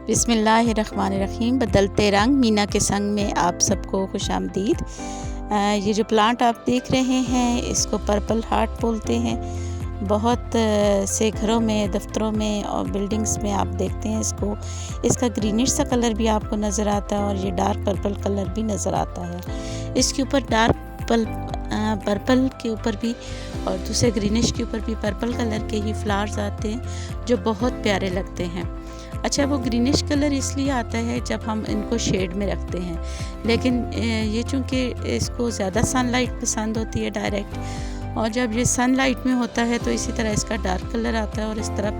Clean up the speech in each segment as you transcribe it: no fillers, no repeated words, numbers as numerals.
बिस्मिल्लाहिर्रहमानिर्रहीम। बदलते रंग मीना के संग में आप सबको खुशामदीद। ये जो प्लांट आप देख रहे हैं इसको पर्पल हार्ट बोलते हैं। बहुत से घरों में, दफ्तरों में और बिल्डिंग्स में आप देखते हैं इसको। इसका ग्रीनिश सा कलर भी आपको नज़र आता है और ये डार्क पर्पल कलर भी नज़र आता है। इसके ऊपर डार्क पर्पल के ऊपर भी और दूसरे ग्रीनिश के ऊपर भी पर्पल कलर के ही फ्लावर्स आते हैं जो बहुत प्यारे लगते हैं। अच्छा, वो ग्रीनिश कलर इसलिए आता है जब हम इनको शेड में रखते हैं, लेकिन ये चूँकि इसको ज़्यादा सनलाइट पसंद होती है डायरेक्ट, और जब ये सनलाइट में होता है तो इसी तरह इसका डार्क कलर आता है और इस तरह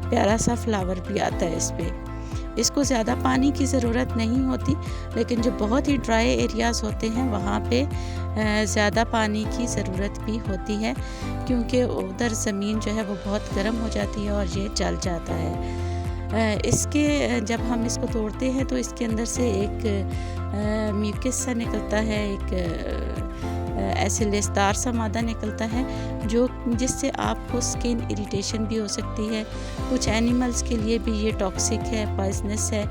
प्यारा सा फ्लावर भी आता है इस पर। इसको ज़्यादा पानी की ज़रूरत नहीं होती, लेकिन जो बहुत ही ड्राई एरियाज़ होते हैं वहाँ पे ज़्यादा पानी की ज़रूरत भी होती है, क्योंकि उधर ज़मीन जो है वो बहुत गर्म हो जाती है और ये जल जाता है। इसके जब हम इसको तोड़ते हैं तो इसके अंदर से एक म्यूकस सा निकलता है, एक ऐसे लेसदार सा मादा निकलता है जो जिससे आपको स्किन इरिटेशन भी हो सकती है। कुछ एनिमल्स के लिए भी ये टॉक्सिक है, पॉइजनस है,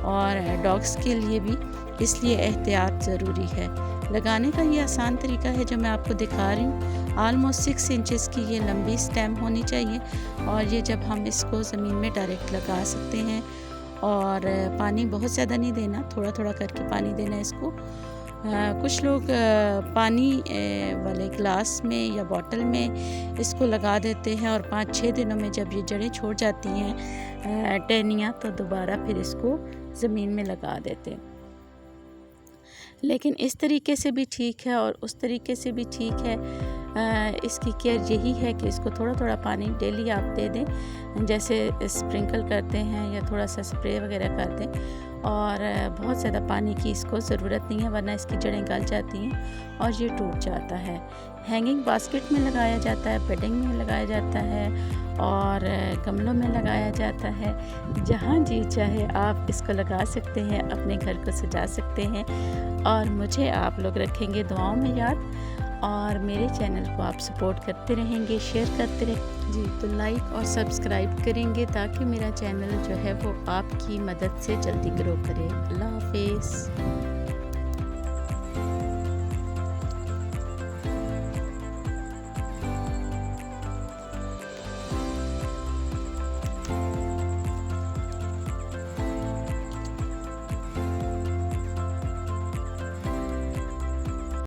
और डॉग्स के लिए भी, इसलिए एहतियात ज़रूरी है। लगाने का ये आसान तरीका है जो मैं आपको दिखा रही हूँ। ऑलमोस्ट 6 इंचेस की ये लंबी स्टेम होनी चाहिए, और ये जब हम इसको ज़मीन में डायरेक्ट लगा सकते हैं। और पानी बहुत ज़्यादा नहीं देना, थोड़ा थोड़ा करके पानी देना इसको। कुछ लोग पानी वाले ग्लास में या बॉटल में इसको लगा देते हैं और 5-6 दिनों में जब ये जड़ें छोड़ जाती हैं टहनियाँ, तो दोबारा फिर इसको ज़मीन में लगा देते हैं। लेकिन इस तरीके से भी ठीक है और उस तरीके से भी ठीक है। इसकी केयर यही है कि इसको थोड़ा थोड़ा पानी डेली आप दे दें, जैसे स्प्रिंकल करते हैं या थोड़ा सा स्प्रे वगैरह कर दें। और बहुत ज़्यादा पानी की इसको ज़रूरत नहीं है, वरना इसकी जड़ें गल जाती हैं और ये टूट जाता है। हैंगिंग बास्केट में लगाया जाता है, बेडिंग में लगाया जाता है और गमलों में लगाया जाता है। जहाँ जी चाहे आप इसको लगा सकते हैं, अपने घर को सजा सकते हैं। और मुझे आप लोग रखेंगे दुआओं में याद, और मेरे चैनल को आप सपोर्ट करते रहेंगे, शेयर करते रहेंगे जी, तो लाइक और सब्सक्राइब करेंगे ताकि मेरा चैनल जो है वो आपकी मदद से जल्दी ग्रो करे। अल्लाह हाफिज़।